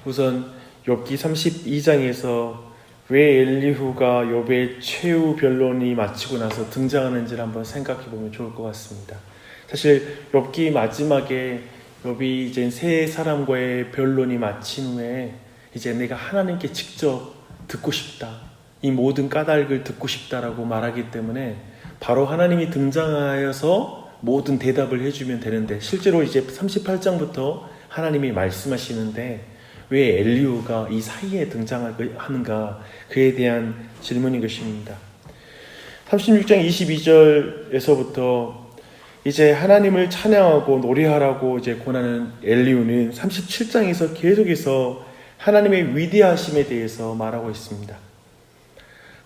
우선 욥기 32장에서 왜 엘리후가 욥의 최후 변론이 마치고 나서 등장하는지를 한번 생각해 보면 좋을 것 같습니다. 사실 욥기 마지막에 욥이 이제 세 사람과의 변론이 마친 후에 이제 내가 하나님께 직접 듣고 싶다, 이 모든 까닭을 듣고 싶다라고 말하기 때문에 바로 하나님이 등장하여서 모든 대답을 해주면 되는데, 실제로 이제 38장부터 하나님이 말씀하시는데 왜 엘리후가 이 사이에 등장하는가, 그에 대한 질문인 것입니다. 36장 22절에서부터 이제 하나님을 찬양하고 노래하라고 이제 권하는 엘리후는 37장에서 계속해서 하나님의 위대하심에 대해서 말하고 있습니다.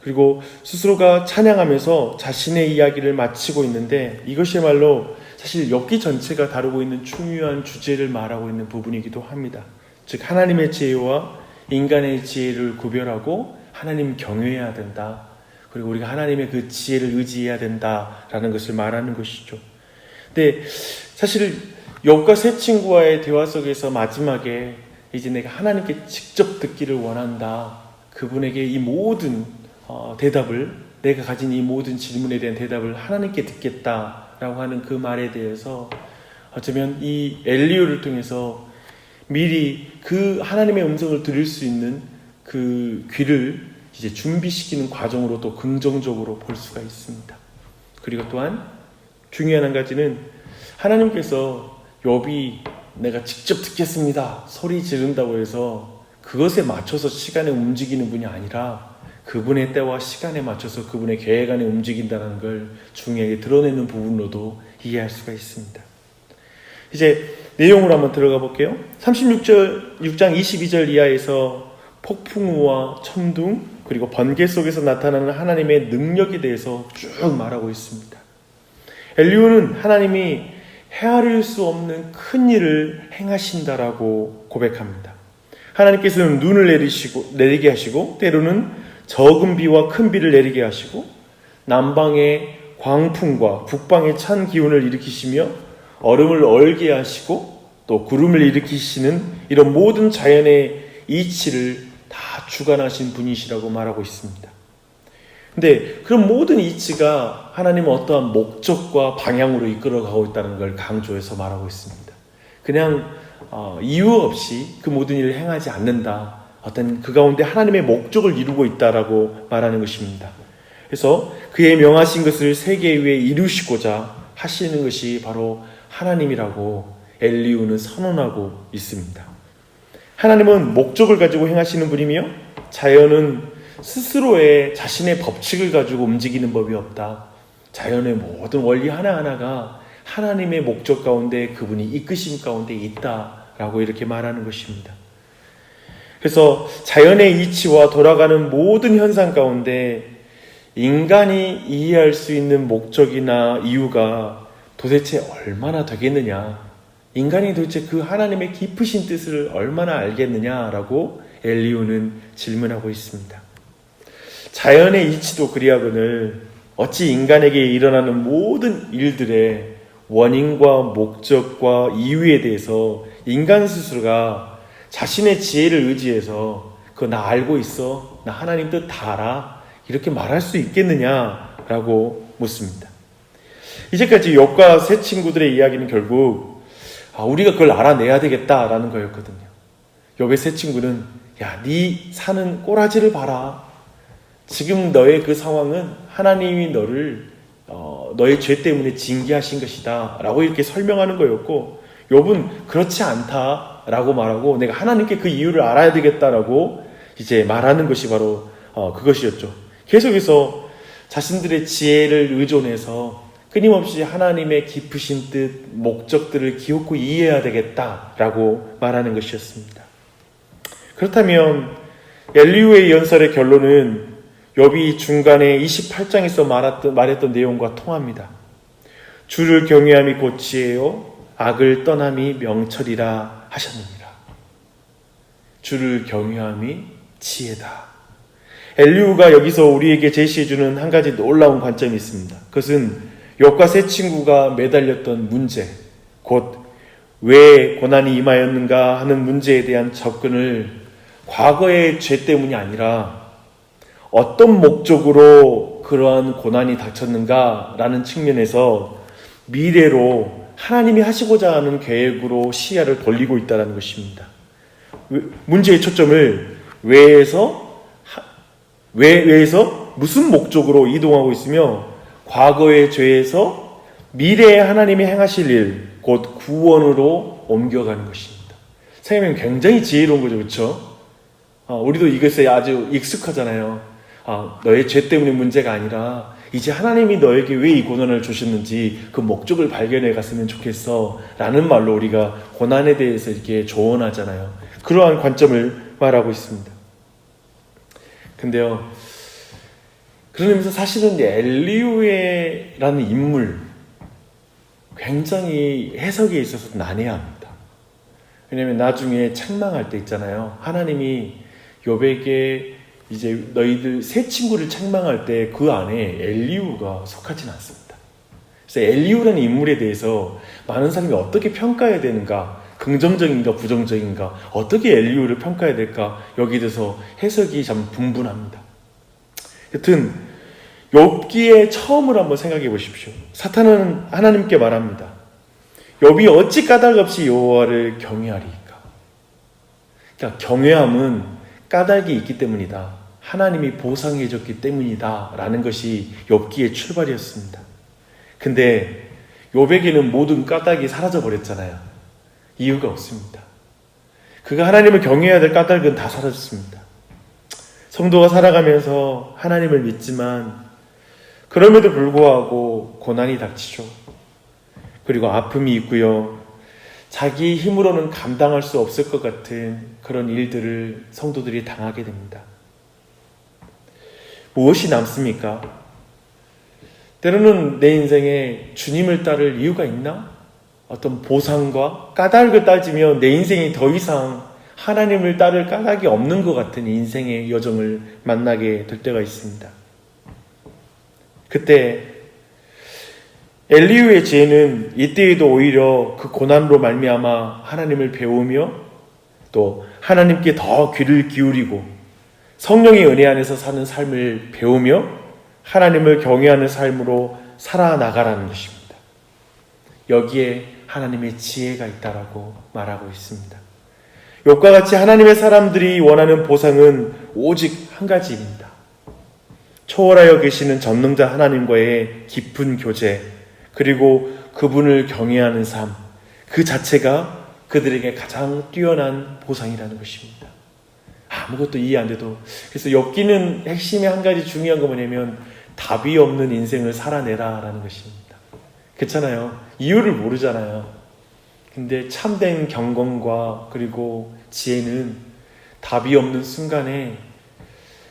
그리고 스스로가 찬양하면서 자신의 이야기를 마치고 있는데, 이것이야말로 사실 욥기 전체가 다루고 있는 중요한 주제를 말하고 있는 부분이기도 합니다. 즉, 하나님의 지혜와 인간의 지혜를 구별하고 하나님 경외해야 된다, 그리고 우리가 하나님의 그 지혜를 의지해야 된다라는 것을 말하는 것이죠. 근데 사실 욥과 세 친구와의 대화 속에서 마지막에 이제 내가 하나님께 직접 듣기를 원한다, 그분에게 이 모든 대답을, 내가 가진 이 모든 질문에 대한 대답을 하나님께 듣겠다라고 하는 그 말에 대해서 어쩌면 이 엘리후를 통해서 미리 그 하나님의 음성을 들을 수 있는 그 귀를 이제 준비시키는 과정으로 또 긍정적으로 볼 수가 있습니다. 그리고 또한 중요한 한 가지는, 하나님께서 욥이 내가 직접 듣겠습니다 소리 지른다고 해서 그것에 맞춰서 시간에 움직이는 분이 아니라 그분의 때와 시간에 맞춰서 그분의 계획 안에 움직인다는 걸 중요하게 드러내는 부분으로도 이해할 수가 있습니다. 이제 내용으로 한번 들어가 볼게요. 36장 22절 이하에서 폭풍우와 천둥 그리고 번개 속에서 나타나는 하나님의 능력에 대해서 쭉 말하고 있습니다. 엘리후는 하나님이 헤아릴 수 없는 큰 일을 행하신다라고 고백합니다. 하나님께서는 눈을 내리게 하시고, 때로는 적은 비와 큰 비를 내리게 하시고, 남방의 광풍과 북방의 찬 기운을 일으키시며 얼음을 얼게 하시고, 또 구름을 일으키시는 이런 모든 자연의 이치를 다 주관하신 분이시라고 말하고 있습니다. 근데 그런 모든 이치가 하나님은 어떠한 목적과 방향으로 이끌어가고 있다는 걸 강조해서 말하고 있습니다. 그냥 이유 없이 그 모든 일을 행하지 않는다, 어떤 그 가운데 하나님의 목적을 이루고 있다라고 말하는 것입니다. 그래서 그의 명하신 것을 세계 위에 이루시고자 하시는 것이 바로 하나님이라고 엘리후는 선언하고 있습니다. 하나님은 목적을 가지고 행하시는 분이며, 자연은 스스로의 자신의 법칙을 가지고 움직이는 법이 없다. 자연의 모든 원리 하나하나가 하나님의 목적 가운데, 그분이 이끄심 가운데 있다라고 이렇게 말하는 것입니다. 그래서 자연의 이치와 돌아가는 모든 현상 가운데 인간이 이해할 수 있는 목적이나 이유가 도대체 얼마나 되겠느냐, 인간이 도대체 그 하나님의 깊으신 뜻을 얼마나 알겠느냐라고 엘리후는 질문하고 있습니다. 자연의 이치도 그리하거늘 어찌 인간에게 일어나는 모든 일들의 원인과 목적과 이유에 대해서 인간 스스로가 자신의 지혜를 의지해서 그거 나 알고 있어, 나 하나님 뜻 다 알아, 이렇게 말할 수 있겠느냐라고 묻습니다. 이제까지 욥과 세 친구들의 이야기는 결국 우리가 그걸 알아내야 되겠다라는 거였거든요. 욥의 세 친구는, 야, 네 사는 꼬라지를 봐라, 지금 너의 그 상황은 하나님이 너를 너의 죄 때문에 징계하신 것이다 라고 이렇게 설명하는 거였고, 욥은 그렇지 않다 라고 말하고, 내가 하나님께 그 이유를 알아야 되겠다라고 이제 말하는 것이 바로 그것이었죠. 계속해서 자신들의 지혜를 의존해서 끊임없이 하나님의 깊으신 뜻, 목적들을 기억고 이해해야 되겠다라고 말하는 것이었습니다. 그렇다면 엘리후의 연설의 결론은 욥이 중간에 28장에서 말했던 내용과 통합니다. 주를 경외함이 곧 지혜요, 악을 떠남이 명철이라 하셨느니라. 주를 경외함이 지혜다. 엘리후가 여기서 우리에게 제시해주는 한 가지 놀라운 관점이 있습니다. 그것은 욥과 세 친구가 매달렸던 문제, 곧 왜 고난이 임하였는가 하는 문제에 대한 접근을 과거의 죄 때문이 아니라 어떤 목적으로 그러한 고난이 닥쳤는가라는 측면에서 미래로 하나님이 하시고자 하는 계획으로 시야를 돌리고 있다는 것입니다. 문제의 초점을 왜에서 무슨 목적으로 이동하고 있으며 과거의 죄에서 미래에 하나님이 행하실 일, 곧 구원으로 옮겨가는 것입니다. 생각하면 굉장히 지혜로운 거죠. 그렇죠? 우리도 이것에 아주 익숙하잖아요. 너의 죄 때문에 문제가 아니라 이제 하나님이 너에게 왜 이 고난을 주셨는지 그 목적을 발견해 갔으면 좋겠어 라는 말로 우리가 고난에 대해서 이렇게 조언하잖아요. 그러한 관점을 말하고 있습니다. 근데요, 그런 의미에서 사실은 엘리후라는 인물 굉장히 해석에 있어서 난해야 합니다. 왜냐하면 나중에 책망할 때 있잖아요. 하나님이 욥에게 이제 너희들 세 친구를 책망할 때 그 안에 엘리후가 속하지는 않습니다. 그래서 엘리후라는 인물에 대해서 많은 사람이 어떻게 평가해야 되는가, 긍정적인가 부정적인가, 어떻게 엘리후를 평가해야 될까, 여기에 대해서 해석이 참 분분합니다. 여튼 욥기의 처음을 한번 생각해 보십시오. 사탄은 하나님께 말합니다. 욥이 어찌 까닭 없이 여호와를 경외하리이까. 그러니까 경외함은 까닭이 있기 때문이다. 하나님이 보상해 줬기 때문이다 라는 것이 욥기의 출발이었습니다. 근데 욥에게는 모든 까닭이 사라져 버렸잖아요. 이유가 없습니다. 그가 하나님을 경외해야 될 까닭은 다 사라졌습니다. 성도가 살아가면서 하나님을 믿지만 그럼에도 불구하고 고난이 닥치죠. 그리고 아픔이 있고요. 자기 힘으로는 감당할 수 없을 것 같은 그런 일들을 성도들이 당하게 됩니다. 무엇이 남습니까? 때로는 내 인생에 주님을 따를 이유가 있나? 어떤 보상과 까닭을 따지면 내 인생이 더 이상 하나님을 따를 까닭이 없는 것 같은 인생의 여정을 만나게 될 때가 있습니다. 그때 엘리후의 지혜는 이때에도 오히려 그 고난으로 말미암아 하나님을 배우며 또 하나님께 더 귀를 기울이고 성령의 은혜 안에서 사는 삶을 배우며 하나님을 경외하는 삶으로 살아나가라는 것입니다. 여기에 하나님의 지혜가 있다라고 말하고 있습니다. 욥과 같이 하나님의 사람들이 원하는 보상은 오직 한 가지입니다. 초월하여 계시는 전능자 하나님과의 깊은 교제, 그리고 그분을 경외하는 삶, 그 자체가 그들에게 가장 뛰어난 보상이라는 것입니다. 아무것도 이해 안 돼도. 그래서 욥기는 핵심의 한 가지 중요한 거 뭐냐면 답이 없는 인생을 살아내라 라는 것입니다. 그렇잖아요. 이유를 모르잖아요. 근데 참된 경건과 그리고 지혜는 답이 없는 순간에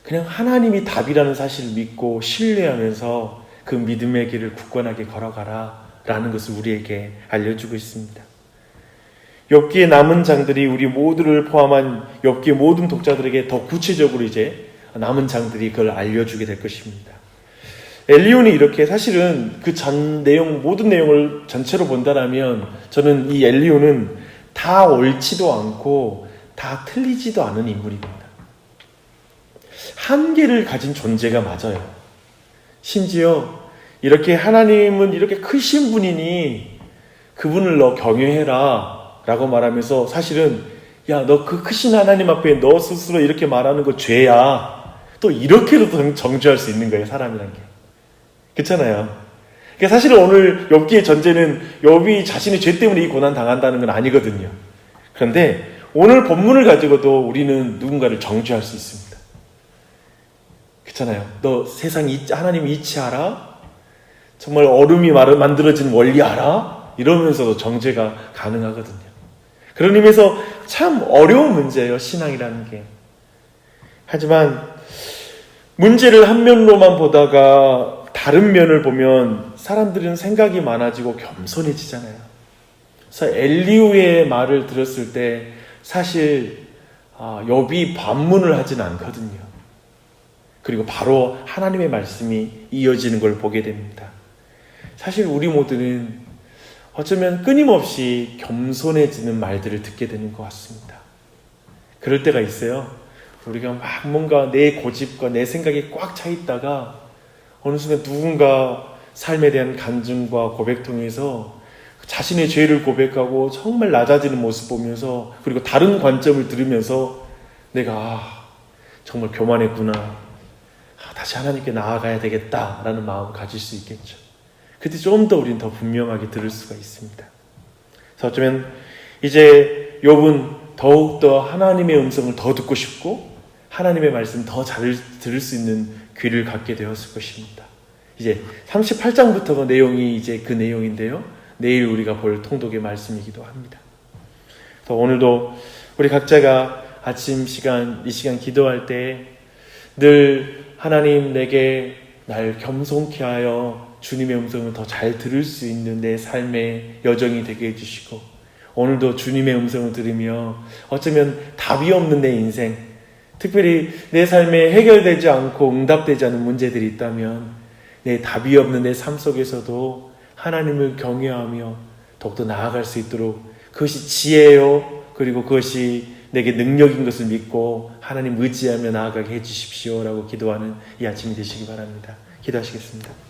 그냥 하나님이 답이라는 사실을 믿고 신뢰하면서 그 믿음의 길을 굳건하게 걸어가라 라는 것을 우리에게 알려주고 있습니다. 욥기의 남은 장들이 우리 모두를 포함한 욥기의 모든 독자들에게 더 구체적으로 이제 남은 장들이 그걸 알려주게 될 것입니다. 엘리후는 이렇게 사실은 그 전 내용, 모든 내용을 전체로 본다라면 저는 이 엘리후는 다 옳지도 않고 다 틀리지도 않은 인물입니다. 한계를 가진 존재가 맞아요. 심지어 이렇게 하나님은 이렇게 크신 분이니 그분을 너 경외해라 라고 말하면서 사실은 야, 너 그 크신 하나님 앞에 너 스스로 이렇게 말하는 거 죄야. 또 이렇게도 정죄할 수 있는 거예요, 사람이란 게. 그렇잖아요. 그러니까 사실은 오늘 욥기의 전제는 욥이 자신의 죄 때문에 이 고난 당한다는 건 아니거든요. 그런데 오늘 본문을 가지고도 우리는 누군가를 정죄할 수 있습니다. 그렇잖아요. 너 세상 하나님 이치 알아? 정말 얼음이 만들어진 원리 알아? 이러면서도 정죄가 가능하거든요. 그런 의미에서 참 어려운 문제예요, 신앙이라는 게. 하지만 문제를 한 면로만 보다가 다른 면을 보면 사람들은 생각이 많아지고 겸손해지잖아요. 그래서 엘리후의 말을 들었을 때 사실 욥이 반문을 하진 않거든요. 그리고 바로 하나님의 말씀이 이어지는 걸 보게 됩니다. 사실 우리 모두는 어쩌면 끊임없이 겸손해지는 말들을 듣게 되는 것 같습니다. 그럴 때가 있어요. 우리가 막 뭔가 내 고집과 내 생각이 꽉 차 있다가 어느 순간 누군가 삶에 대한 간증과 고백 통해서 자신의 죄를 고백하고 정말 낮아지는 모습 보면서, 그리고 다른 관점을 들으면서 내가 정말 교만했구나, 다시 하나님께 나아가야 되겠다라는 마음을 가질 수 있겠죠. 그때 좀 더 우리는 더 분명하게 들을 수가 있습니다. 그래서 어쩌면 이제 욥은 더욱더 하나님의 음성을 더 듣고 싶고 하나님의 말씀 더 잘 들을 수 있는 귀를 갖게 되었을 것입니다. 이제 38장부터가 내용이 이제 그 내용인데요, 내일 우리가 볼 통독의 말씀이기도 합니다. 그래서 오늘도 우리 각자가 아침 시간, 이 시간 기도할 때 늘 하나님, 내게 날 겸손케 하여 주님의 음성을 더 잘 들을 수 있는 내 삶의 여정이 되게 해주시고, 오늘도 주님의 음성을 들으며 어쩌면 답이 없는 내 인생, 특별히 내 삶에 해결되지 않고 응답되지 않은 문제들이 있다면 내 답이 없는 내 삶 속에서도 하나님을 경외하며 더욱더 나아갈 수 있도록, 그것이 지혜요, 그리고 그것이 내게 능력인 것을 믿고 하나님 의지하며 나아가게 해주십시오 라고 기도하는 이 아침이 되시기 바랍니다. 기도하시겠습니다.